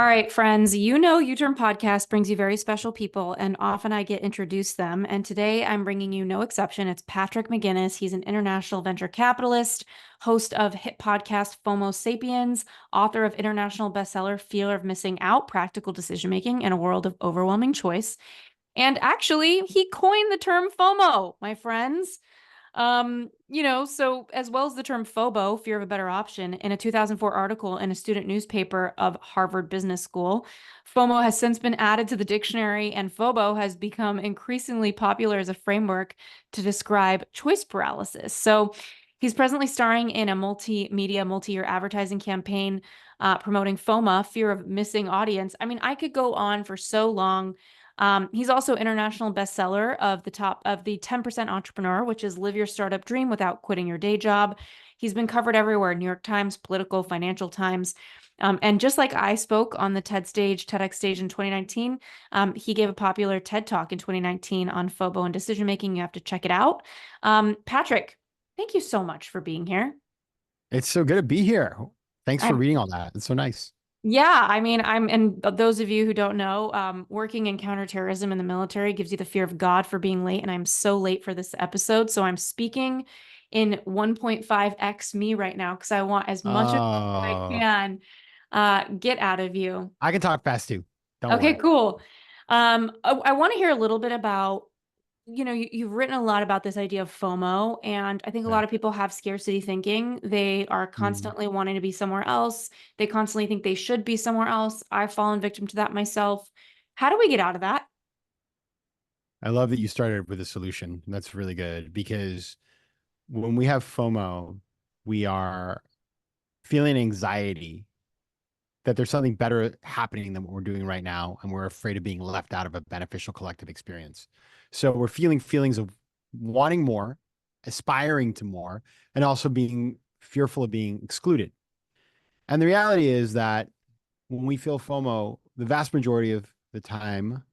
right, friends, you know U-Turn Podcast brings you very special people, and often I get introduced them. And today I'm bringing you no exception. It's Patrick McGinnis. He's an international venture capitalist, host of hit podcast FOMO Sapiens, author of international bestseller Fear of Missing Out, Practical Decision Making in a World of Overwhelming Choice. And actually, he coined the term FOMO, my friends. So as well as the term FOBO, fear of a better option, in a 2004 article in a student newspaper of Harvard Business School, FOMO has since been added to the dictionary, and FOBO has become increasingly popular as a framework to describe choice paralysis. So he's presently starring in a multimedia, multi-year advertising campaign promoting FOMA, fear of missing audience. I mean, I could go on for so long. He's also international bestseller of the 10% Entrepreneur, which is live your startup dream without quitting your day job. He's been covered everywhere: New York Times, Political, Financial Times. And just like I spoke on the TEDx stage in 2019, he gave a popular TED Talk in 2019 on FOBO and decision making. You have to check it out. Patrick, thank you so much for being here. It's so good to be here. Thanks for I'm reading all that. It's so nice. Yeah, I mean, and those of you who don't know, working in counterterrorism in the military gives you the fear of God for being late, and I'm so late for this episode. So I'm speaking in 1.5x me right now because I want as much of I Oh, can get out of you. I can talk fast too. Don't Okay, worry. cool. I want to hear a little bit about, you've written a lot about this idea of FOMO, and I think a Yeah. lot of people have scarcity thinking. They are Mm. constantly wanting to be somewhere else. They constantly think they should be somewhere else. I've fallen victim to that myself. How do we get out of that? I love that you started with a solution. That's really good because when we have FOMO, we are feeling anxiety that there's something better happening than what we're doing right now, and we're afraid of being left out of a beneficial collective experience. So we're feeling feelings of wanting more, aspiring to more, and also being fearful of being excluded. And the reality is that when we feel FOMO, the vast majority of the time,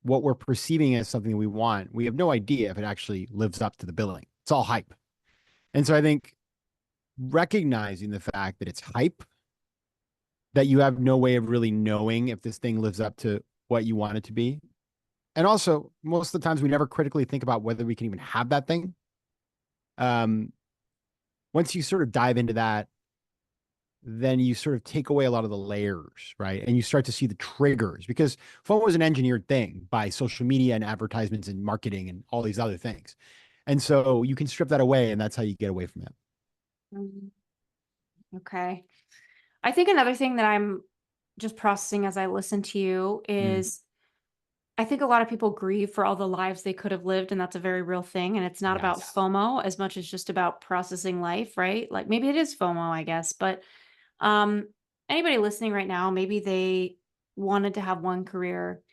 what we're perceiving as something we want, we have no idea if it actually lives up to the billing. It's all hype. And so I think recognizing the fact that it's hype, that you have no way of really knowing if this thing lives up to what you want it to be. And also, most of the times we never critically think about whether we can even have that thing. Um, Once you sort of dive into that, then you sort of take away a lot of the layers, right? And you start to see the triggers because FOMO is an engineered thing by social media and advertisements and marketing and all these other things. And so you can strip that away, and that's how you get away from it. Mhm. Okay. I think another thing that I'm just processing as I listen to you Mm. is I think a lot of people grieve for all the lives they could have lived, and that's a very real thing. And it's not about Yes. FOMO as much as just about processing life, right? Like maybe it is FOMO, I guess. But um, anybody listening right now, maybe they wanted to have one career,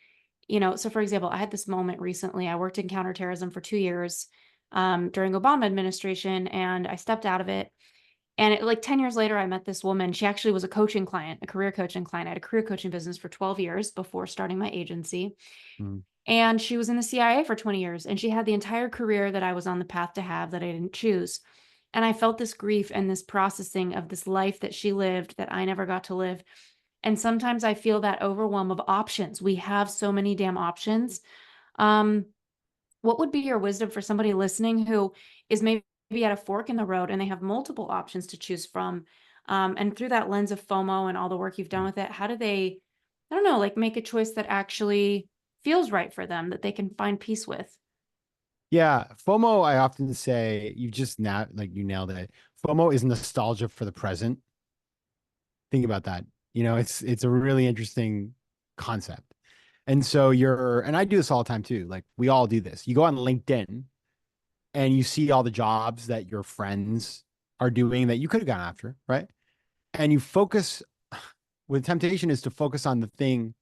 So for example, I had this moment recently. I worked in counterterrorism for 2 years during Obama administration, and I stepped out of it. And like 10 years later, I met this woman. She actually was a coaching client, a career coaching client. I had a career coaching business for 12 years before starting my agency. Mm. And she was in the CIA for 20 years, and she had the entire career that I was on the path to have that I didn't choose. And I felt this grief and this processing of this life that she lived that I never got to live. And sometimes I feel that overwhelm of options. We have so many damn options. Um, what would be your wisdom for somebody listening who is maybe at a fork in the road and they have multiple options to choose from? And through that lens of FOMO and all the work you've done with it, how do they, I don't know, like make a choice that actually feels right for them, that they can find peace with? Yeah, FOMO, I often say, you just now, like you nailed it. FOMO is nostalgia for the present. Think about that. It's a really interesting concept. And so and I do this all the time too. Like we all do this. You go on LinkedIn and you see all the jobs that your friends are doing that you could have gone after, right? And you focus with temptation is to focus on the thing,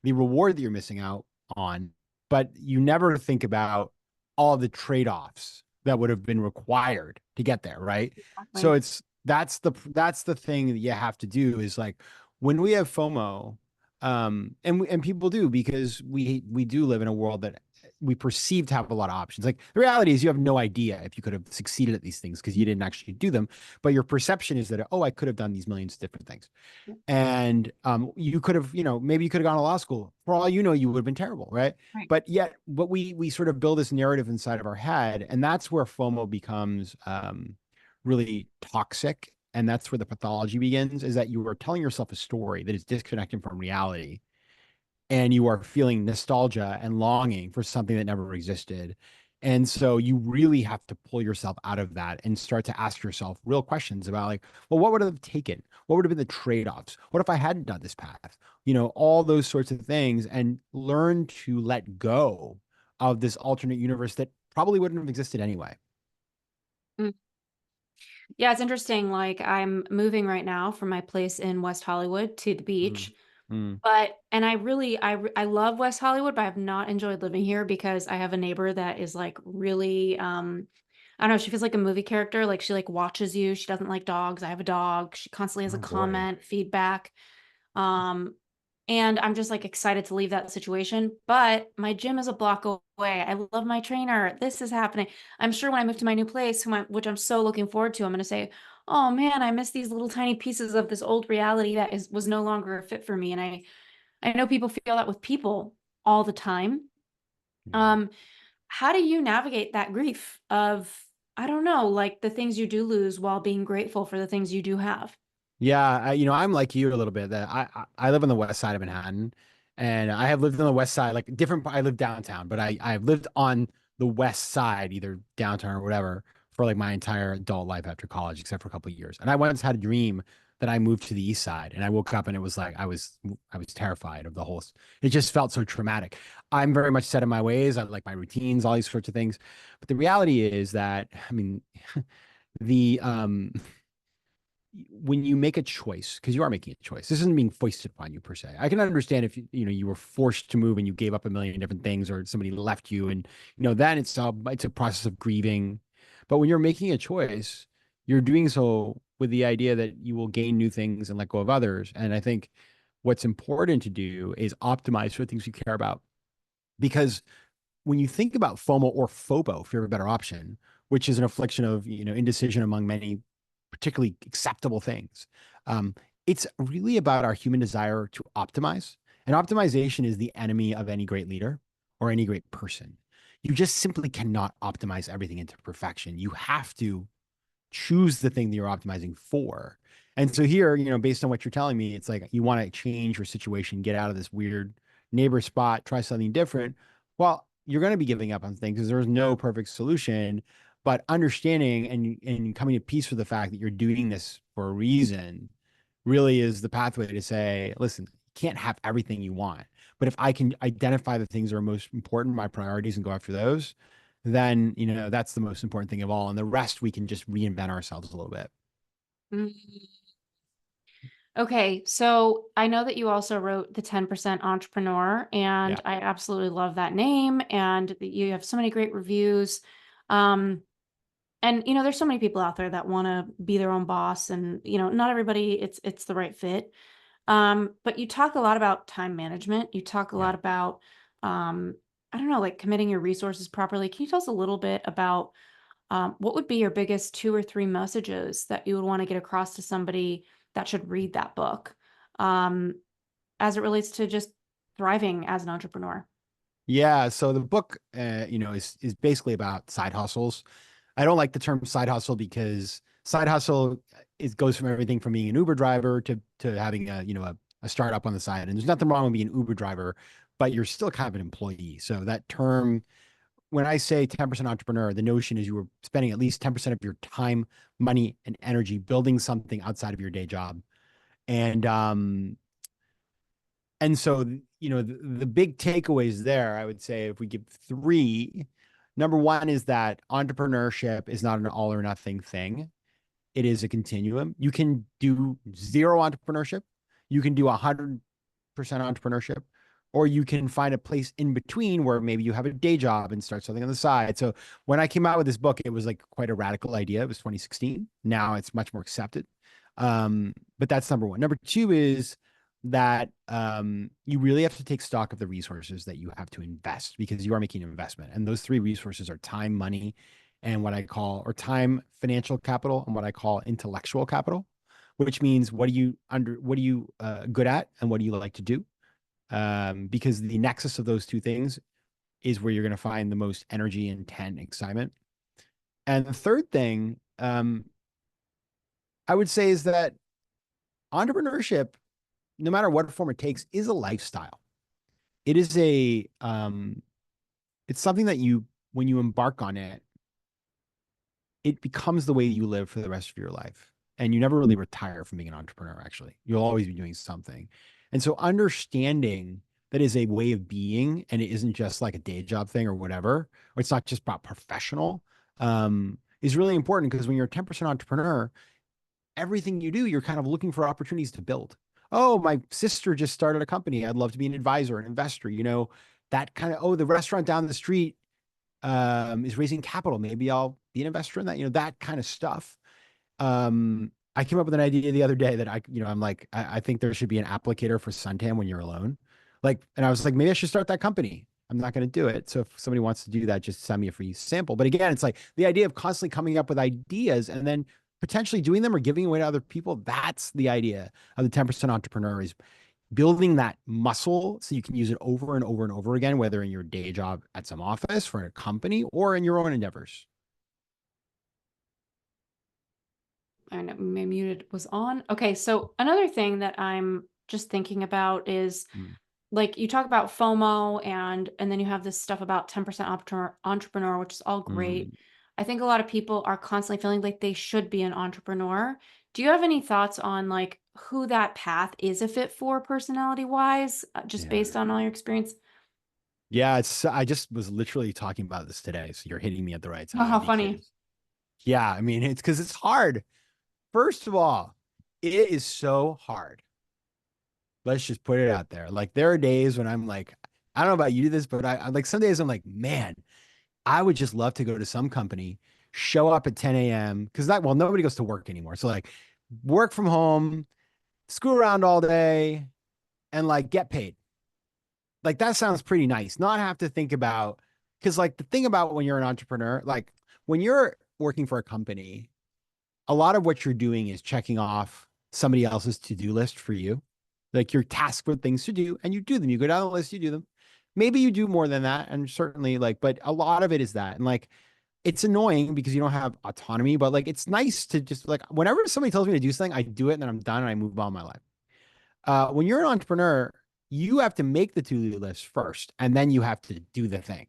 the reward that you're missing out on, but you never think about all the trade-offs that would have been required to get there, right? So Exactly. that's the thing that you have to do is like when we have FOMO, and people do because we do live in a world that we perceive to have a lot of options. Like the reality is you have no idea if you could have succeeded at these things because you didn't actually do them. But your perception is that, oh, I could have done these millions of different things. And you could have, maybe you could have gone to law school. For all you know, you would have been terrible, right? Right. But yet, what we sort of build this narrative inside of our head, and that's where FOMO becomes really toxic, and that's where the pathology begins. Is that you are telling yourself a story that is disconnected from reality, and you are feeling nostalgia and longing for something that never existed. And so you really have to pull yourself out of that and start to ask yourself real questions about like, well, what would have taken? What would have been the trade-offs? What if I hadn't done this path? All those sorts of things, and learn to let go of this alternate universe that probably wouldn't have existed anyway. Mm. Yeah, it's interesting. Like I'm moving right now from my place in West Hollywood to the Mm, beach. mm. And I really, I love West Hollywood, but I have not enjoyed living here because I have a neighbor that is like really, I don't know, she feels like a movie character. Like she like watches you. She doesn't like dogs. I have a dog. She constantly has a Oh boy. comment, feedback. Um, and I'm just like excited to leave that situation. But my gym is a block away. I love my trainer. This is happening. I'm sure when I move to my new place, which I'm so looking forward to, I'm going to say, oh man, I miss these little tiny pieces of this old reality that was no longer a fit for me. And I know people feel that with people all the time. Yeah. Um, how do you navigate that grief of, I don't know, like the things you do lose while being grateful for the things you do have? Yeah, I'm like you a little bit. That I live on the west side of Manhattan, and I have lived on the west side, like different. I live downtown, but I've lived on the west side, either downtown or whatever, for like my entire adult life after college, except for a couple of years. And I once had a dream that I moved to the east side, and I woke up and it was like I was terrified of the whole. It just felt so traumatic. I'm very much set in my ways. I like my routines, all these sorts of things. But the reality is that, I mean, the when you make a choice, because you are making a choice, this isn't being foisted upon you per se. I can understand if you were forced to move and you gave up a million different things, or somebody left you, and then it's a process of grieving. But when you're making a choice, you're doing so with the idea that you will gain new things and let go of others. And I think what's important to do is optimize for the things you care about, because when you think about FOMO or FOBO, if you have a better option, which is an affliction of indecision among many particularly acceptable things, um, it's really about our human desire to optimize. And optimization is the enemy of any great leader or any great person. You just simply cannot optimize everything into perfection. You have to choose the thing that you're optimizing for. And so here, based on what you're telling me, it's like you want to change your situation, get out of this weird neighbor spot, try something different. Well, you're going to be giving up on things because there's no perfect solution, but understanding and coming to peace with the fact that you're doing this for a reason really is the pathway to say, listen, you can't have everything you want. But if I can identify the things that are most important, my priorities, and go after those, then that's the most important thing of all, and the rest we can just reinvent ourselves a little bit. Mm. Okay, so I know that you also wrote The 10% Entrepreneur, and Yeah. I absolutely love that name, and you have so many great reviews. Um, and there's so many people out there that want to be their own boss, and not everybody it's the right fit. But you talk a lot about time management. You talk a Yeah. lot about I don't know, like committing your resources properly. Can you tell us a little bit about what would be your biggest two or three messages that you would want to get across to somebody that should read that book, um, as it relates to just thriving as an entrepreneur? Yeah. So the book, is basically about side hustles. I don't like the term side hustle because side hustle goes from everything from being an Uber driver to having a startup on the side. And there's nothing wrong with being an Uber driver, but you're still kind of an employee. So that term, when I say 10% entrepreneur, the notion is you were spending at least 10% of your time, money, and energy building something outside of your day job. And so the big takeaways there, I would say, if we give three, number one is that entrepreneurship is not an all or nothing thing. It is a continuum. You can do zero entrepreneurship, you can do 100% entrepreneurship, or you can find a place in between where maybe you have a day job and start something on the side. So when I came out with this book, it was like quite a radical idea. It was 2016. Now it's much more accepted. But that's number one. Number two is that you really have to take stock of the resources that you have to invest because you are making an investment. And those three resources are time, money, and what I call, or time, financial capital, and what I call intellectual capital, which means what are you good at and what do you like to do? Because the nexus of those two things is where you're going to find the most energy, intent, excitement. And the third thing I would say is that entrepreneurship, no matter what form it takes, is a lifestyle. It is it's something that when you embark on it, it becomes the way you live for the rest of your life. And you never really retire from being an entrepreneur, actually. You'll always be doing something. And so understanding that is a way of being and it isn't just like a day job thing or whatever, or it's not just about professional, is really important because when you're a 10% entrepreneur, everything you do, you're kind of looking for opportunities to build. Oh, my sister just started a company. I'd love to be an advisor, an investor, that kind of, oh, the restaurant down the street is raising capital. Maybe I'll be an investor in that, that kind of stuff. I came up with an idea the other day that I'm like, I think there should be an applicator for suntan when you're alone. And I was like, maybe I should start that company. I'm not going to do it. So if somebody wants to do that, just send me a free sample. But again, it's like the idea of constantly coming up with ideas and then potentially doing them or giving away to other people. That's the idea of the 10% entrepreneur is building that muscle so you can use it over and over and over again, whether in your day job at some office for a company or in your own endeavors. I know my muted was on. Okay, so another thing that I'm just thinking about is Mm. like you talk about FOMO and then you have this stuff about 10% entrepreneur, which is all great. Mm. I think a lot of people are constantly feeling like they should be an entrepreneur. Do you have any thoughts on like who that path is a fit for personality wise, just Yeah. based on all your experience? Yeah, I just was literally talking about this today. So you're hitting me at the right Oh, time how funny. because, yeah, I mean, it's because it's hard. First of all, it is so hard. Let's just put it out there. Like, there are days when I'm like, I don't know about you do this, but I like some days I'm like, man, I would just love to go to some company, show up at 10 a.m. because nobody goes to work anymore. So, like, work from home, screw around all day, and like get paid. Like that sounds pretty nice. Not have to think about because like the thing about when you're an entrepreneur, like when you're working for a company, a lot of what you're doing is checking off somebody else's to-do list for you. Like you're tasked with things to do and you do them. You go down the list, you do them. Maybe you do more than that. And certainly but a lot of it is that. And like it's annoying because you don't have autonomy, but like it's nice to just like whenever somebody tells me to do something, I do it and then I'm done and I move on my life. When you're an entrepreneur, you have to make the to-do list first, and then you have to do the thing.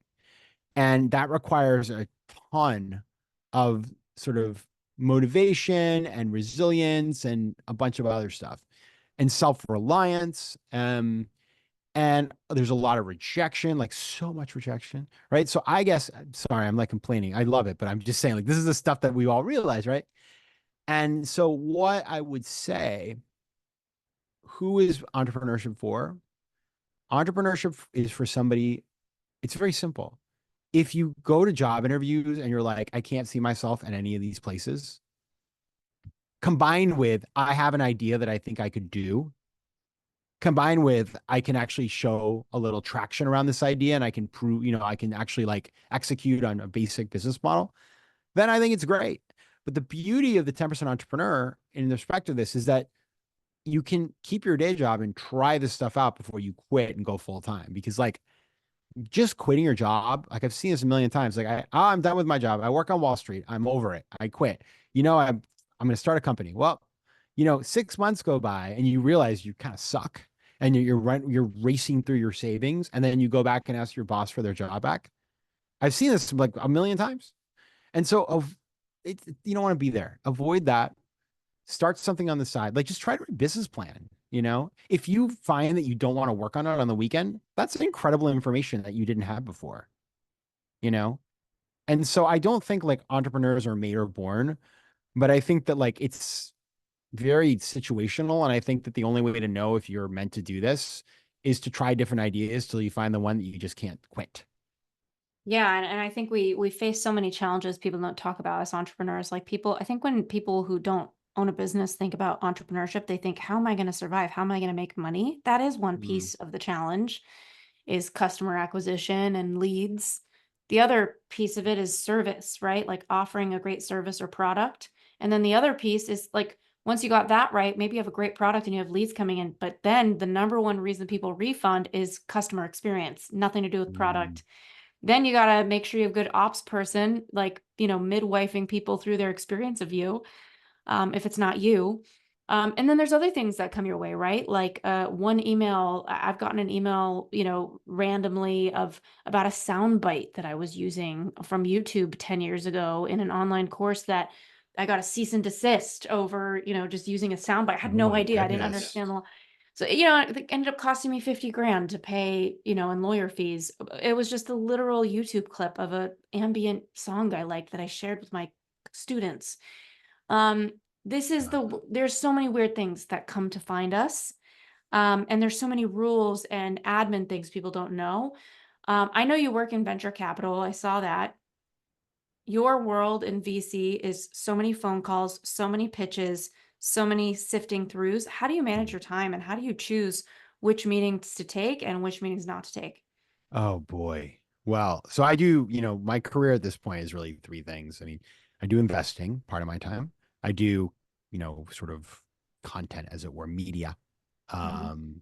And that requires a ton of sort of motivation and resilience and a bunch of other stuff and self-reliance. And there's a lot of rejection, like so much rejection, right? So I guess, sorry, I'm like complaining. I love it, but I'm just saying, like, this is the stuff that we all realize, right? And so what I would say, who is entrepreneurship for? Entrepreneurship is for somebody, it's very simple. If you go to job interviews and you're like, I can't see myself in any of these places, combined with, I have an idea that I think I could do, combined with, I can actually show a little traction around this idea and I can prove, I can actually like execute on a basic business model, then I think it's great. But the beauty of the 10% entrepreneur in respect of this is that you can keep your day job and try this stuff out before you quit and go full time. Because like just quitting your job, like I've seen this a million times. Like I'm done with my job. I work on Wall Street. I'm over it. I quit. I'm going to start a company. Well, 6 months go by and you realize you kind of suck and you're racing through your savings. And then you go back and ask your boss for their job back. I've seen this like a million times. And so you don't want to be there. Avoid that. Start something on the side. Like just try to write a business plan. If you find that you don't want to work on it on the weekend, that's incredible information that you didn't have before, you know? And so I don't think like entrepreneurs are made or born, but I think that like it's very situational. And I think that the only way to know if you're meant to do this is to try different ideas till you find the one that you just can't quit. Yeah, and I think we face so many challenges people don't talk about as entrepreneurs. Like people, I think when people who don't own a business think about entrepreneurship, they think, how am I going to survive? How am I going to make money? That is one Mm. piece of the challenge is customer acquisition and leads. The other piece of it is service, right? Like offering a great service or product. And then the other piece is like, once you got that right, maybe you have a great product and you have leads coming in, but then the number one reason people refund is customer experience, nothing to do with Mm. product. Then you got to make sure you have a good ops person, like, midwifing people through their experience of you, if it's not you. And then there's other things that come your way, right? Like one email, I've gotten an email, randomly of about a sound bite that I was using from YouTube 10 years ago in an online course that I got a cease and desist over, just using a sound bite. I had Oh no my idea. I didn't goodness. understand the. So, it ended up costing me 50 grand to pay, in lawyer fees. It was just a literal YouTube clip of a ambient song I liked that I shared with my students. Um, this is there's so many weird things that come to find us. And there's so many rules and admin things people don't know. I know you work in venture capital. I saw that. Your world in VC is so many phone calls, so many pitches, so many sifting throughs. How do you manage your time and how do you choose which meetings to take and which meetings not to take? Oh boy. Well, so I do, my career at this point is really three things. I mean, I do investing part of my time. I do, sort of content, as it were, media. Mhm. Um,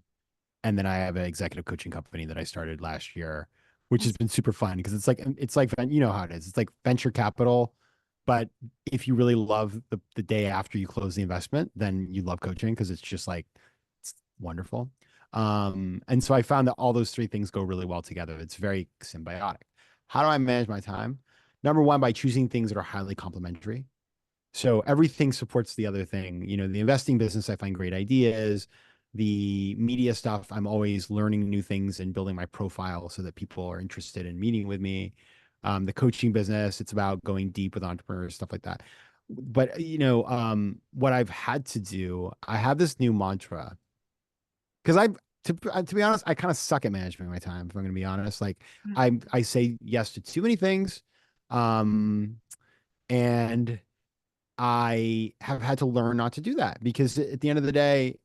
and then I have an executive coaching company that I started last year, which has Awesome. been super fun because it's like you know how it is. It's like venture capital, but if you really love the day after you close the investment, then you love coaching because it's just like it's wonderful. And so I found that all those three things go really well together. It's very symbiotic. How do I manage my time? Number one, by choosing things that are highly complementary. So everything supports the other thing. The investing business, I find great ideas. The media stuff, I'm always learning new things and building my profile so that people are interested in meeting with me. The coaching business, it's about going deep with entrepreneurs, stuff like that. But what I've had to do, I have this new mantra because to be honest, I kind of suck at managing my time. If I'm going to be honest, like I say yes to too many things, um, and I have had to learn not to do that because at the end of the day,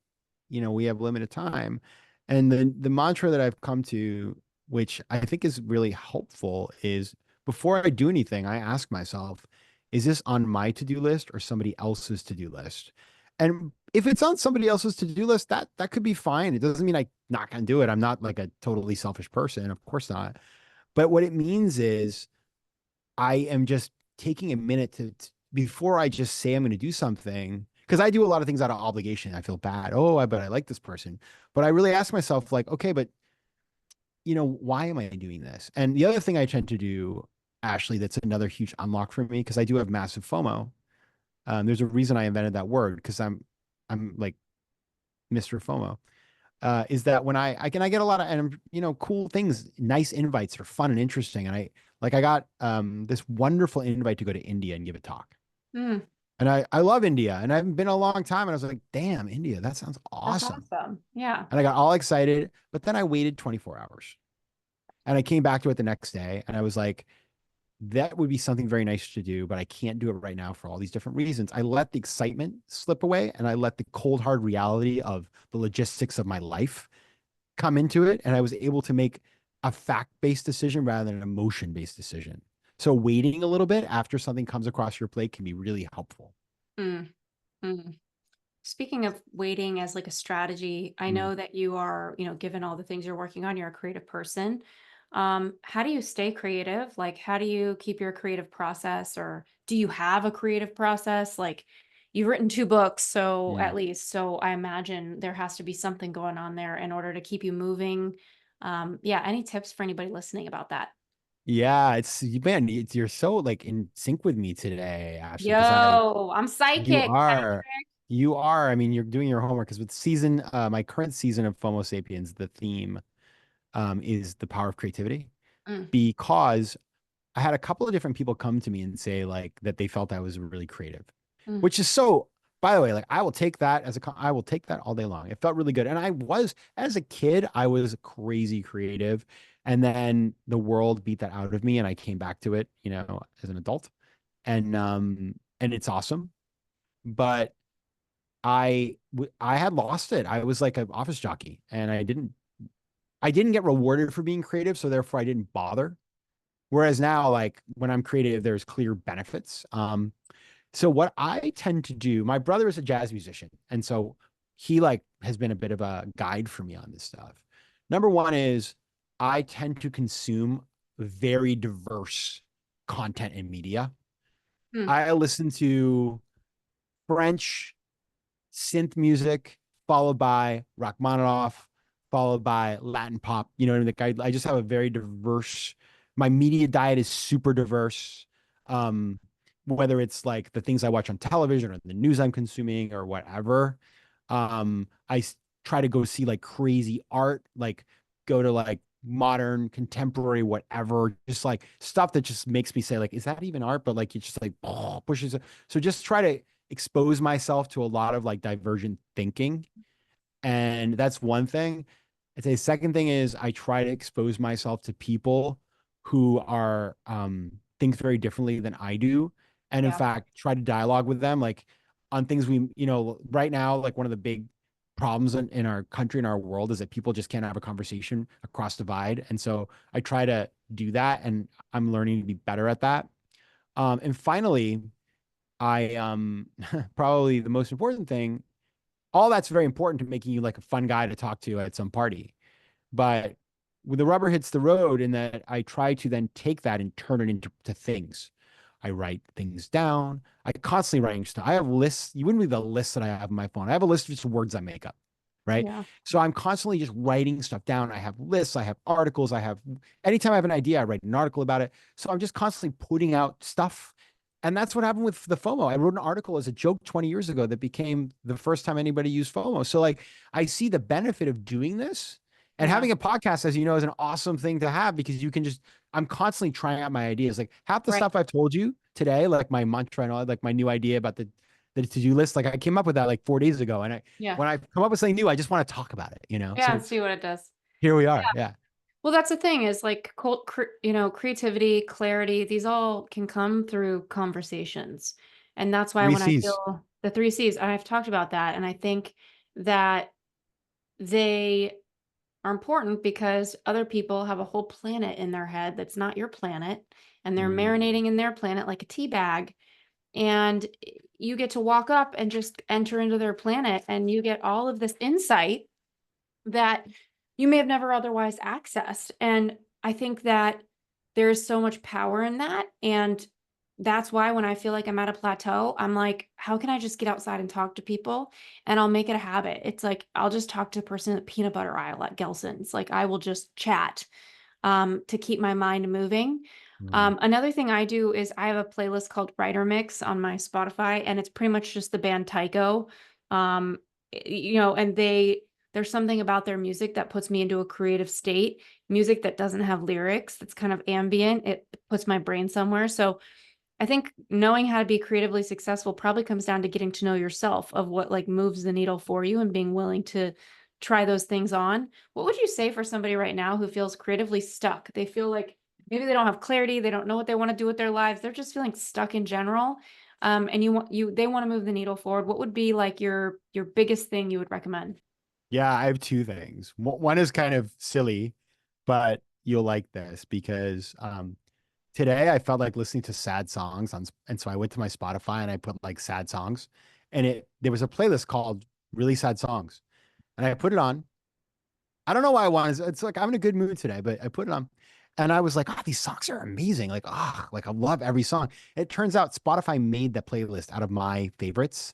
we have limited time. And the mantra that I've come to, which I think is really helpful, is before I do anything, I ask myself, is this on my to-do list or somebody else's to-do list? And if it's on somebody else's to-do list, that could be fine. It doesn't mean I'm not gonna do it. I'm not like a totally selfish person, of course not. But what it means is I am just taking a minute before I just say I'm going to do something, because I do a lot of things out of obligation. I feel bad. Oh, but I like this person. But I really ask myself, like, okay, but why am I doing this? And the other thing I tend to do, Ashley, that's another huge unlock for me, because I do have massive FOMO. There's a reason I invented that word, because I'm like Mr. FOMO. Is that when I get a lot of and cool things, nice invites are fun and interesting, and I got this wonderful invite to go to India and give a talk, Mm, and I love India, and I haven't been a long time, and I was like, damn, India, that sounds that's awesome, awesome. Yeah. and I got all excited, but then I waited 24 hours, and I came back to it the next day, and I was like, that would be something very nice to do, but I can't do it right now for all these different reasons. I let the excitement slip away, and I let the cold hard reality of the logistics of my life come into it, and I was able to make a fact-based decision rather than an emotion-based decision. So waiting a little bit after something comes across your plate can be really helpful. Mm, mm. Speaking of waiting as like a strategy, I Mm. know that you are, given all the things you're working on, you're a creative person. How do you stay creative? Like, how do you keep your creative process, or do you have a creative process? Like, you've written two books, so Mm. at least, so I imagine there has to be something going on there in order to keep you moving. Yeah, any tips for anybody listening about that? Yeah, man, you're so like in sync with me today, Ashley, because Yo, I'm you psychic, are, Patrick. you are. I mean, you're doing your homework because with my current season of FOMO Sapiens, the theme is the power of creativity, Mm, because I had a couple of different people come to me and say like that they felt I was really creative, mm, which is so, by the way, like I will take that I will take that all day long. It felt really good. And as a kid, I was crazy creative. And then the world beat that out of me and I came back to it, as an adult. And it's awesome. But I had lost it. I was like an office jockey, and I didn't get rewarded for being creative, so therefore I didn't bother. Whereas now, like when I'm creative, there's clear benefits. So what I tend to do, my brother is a jazz musician, and so he like has been a bit of a guide for me on this stuff. Number one is I tend to consume very diverse content and media. Hmm. I listen to French synth music, followed by Rachmaninoff, followed by Latin pop. You know what I mean? Like I just have a very diverse, my media diet is super diverse. Um, Whether it's like the things I watch on television or the news I'm consuming or whatever. I try to go see like crazy art, like go to like modern, contemporary, whatever, just like stuff that just makes me say, like, is that even art? But like it just like pushes it. So just try to expose myself to a lot of like divergent thinking. And that's one thing. I'd say second thing is I try to expose myself to people who are think very differently than I do. And in Yeah. fact, try to dialogue with them like on things we, right now, like one of the big problems in our country and our world is that people just can't have a conversation across divide. And so I try to do that and I'm learning to be better at that. And finally, I probably the most important thing, all that's very important to making you like a fun guy to talk to at some party. But when the rubber hits the road, in that I try to then take that and turn it into things. I write things down. I constantly writing stuff. I have lists. You wouldn't believe the lists that I have on my phone. I have a list of just words I make up. Right. Yeah. So I'm constantly just writing stuff down. I have lists. I have articles. Anytime I have an idea, I write an article about it. So I'm just constantly putting out stuff. And that's what happened with the FOMO. I wrote an article as a joke 20 years ago that became the first time anybody used FOMO. So like I see the benefit of doing this, and Yeah. having a podcast, as you know, is an awesome thing to have because you can just, I'm constantly trying out my ideas. Like half the Right. stuff I've told you today, like my mantra and all, like my new idea about the to-do list, like I came up with that like 4 days ago. And Yeah. when I come up with something new, I just want to talk about it, Yeah. So And see what it does. here we are. Yeah. Well, that's the thing is like, creativity, clarity, these all can come through conversations. And that's why Three when I C's. feel the three C's, and I've talked about that, and I think that they are important because other people have a whole planet in their head that's not your planet, and they're Mm. marinating in their planet like a tea bag. And you get to walk up and just enter into their planet, and you get all of this insight that you may have never otherwise accessed. And I think that there's so much power in that. And that's why when I feel like I'm at a plateau, I'm like, how can I just get outside and talk to people? And I'll make it a habit. It's like, I'll just talk to the person at peanut butter aisle at Gelson's. Like, I will just chat to keep my mind moving. Mm. Another thing I do is I have a playlist called Writer Mix on my Spotify, and it's pretty much just the band Tycho. Um, and there's something about their music that puts me into a creative state. Music that doesn't have lyrics, that's kind of ambient, it puts my brain somewhere. So I think knowing how to be creatively successful probably comes down to getting to know yourself of what like moves the needle for you and being willing to try those things on. What would you say for somebody right now who feels creatively stuck? They feel like maybe they don't have clarity, they don't know what they want to do with their lives, they're just feeling stuck in general. And they want to move the needle forward. What would be like your biggest thing you would recommend? Yeah, I have two things. One is kind of silly, but you'll like this because today I felt like listening to sad songs and so I went to my Spotify and I put like sad songs, and there was a playlist called really sad songs, and I put it on. I don't know why I wanted. It's like I'm in a good mood today, but I put it on, and I was like, oh, these songs are amazing. Like I love every song. It turns out Spotify made the playlist out of my favorites.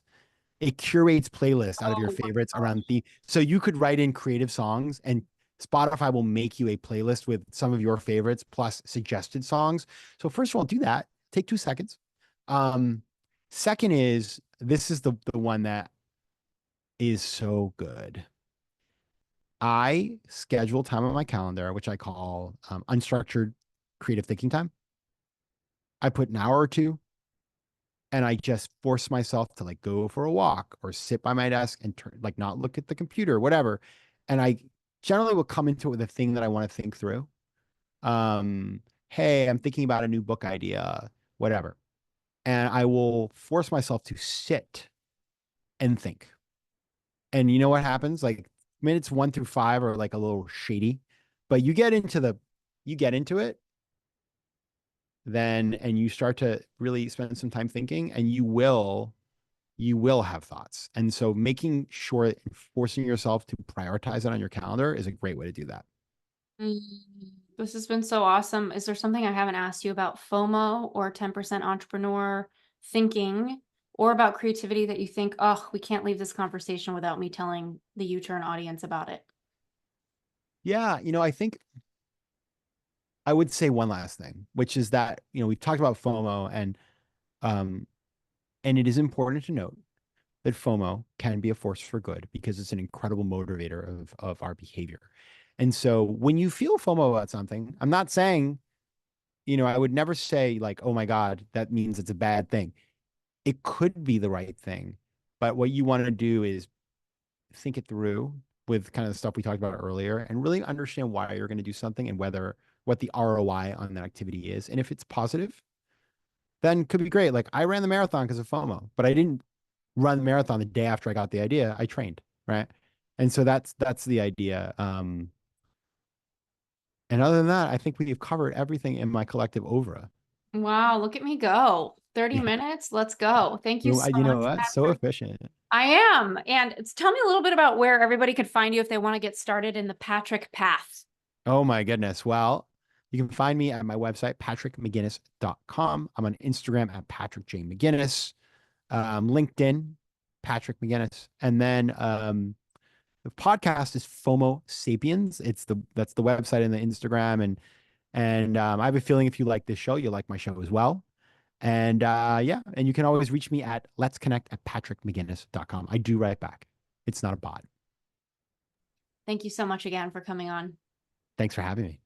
It curates playlists out of your Oh my favorites around gosh. the, so you could write in creative songs and Spotify will make you a playlist with some of your favorites plus suggested songs. So first of all, do that. Take 2 seconds. Um, Second is, this is the one that is so good. I schedule time on my calendar, which I call unstructured creative thinking time. I put an hour or two and I just force myself to like go for a walk or sit by my desk and turn, like not look at the computer, or whatever. And I generally will come into it with a thing that I want to think through. Hey, I'm thinking about a new book idea, whatever. And I will force myself to sit and think. And you know what happens? Like minutes 1 through 5 are like a little shady, but you get into it then, and you start to really spend some time thinking, and you will have thoughts. And so making sure and forcing yourself to prioritize it on your calendar is a great way to do that. Mm. This has been so awesome. Is there something I haven't asked you about FOMO or 10% entrepreneur thinking or about creativity that you think, oh, we can't leave this conversation without me telling the U-turn audience about it? Yeah, I think I would say one last thing, which is that, we've talked about FOMO, um and it is important to note that FOMO can be a force for good because it's an incredible motivator of our behavior. And so when you feel FOMO about something, I'm not saying, I would never say like, oh my God, that means it's a bad thing. It could be the right thing. But what you want to do is think it through with kind of the stuff we talked about earlier and really understand why you're going to do something and what the ROI on that activity is. And if it's positive, then could be great. Like I ran the marathon because of FOMO, but I didn't run the marathon the day after I got the idea. I trained, right? And so that's the idea. And other than that, I think we've covered everything in my collective ovra. Wow, look at me go. 30 Yeah. minutes. Let's go. Thank you so You know much, what? So Patrick. efficient. I am. And tell me a little bit about where everybody could find you if they want to get started in the Patrick path. Oh my goodness. Well, you can find me at my website, patrickmcginnis.com. I'm on Instagram at Patrick J. McGinnis, LinkedIn, Patrick McGinnis. And then the podcast is FOMO Sapiens. That's the website and the Instagram. And I have a feeling if you like this show, you'll like my show as well. And yeah, and you can always reach me at let's connect at patrickmcginnis.com. I do write back. It's not a bot. Thank you so much again for coming on. Thanks for having me.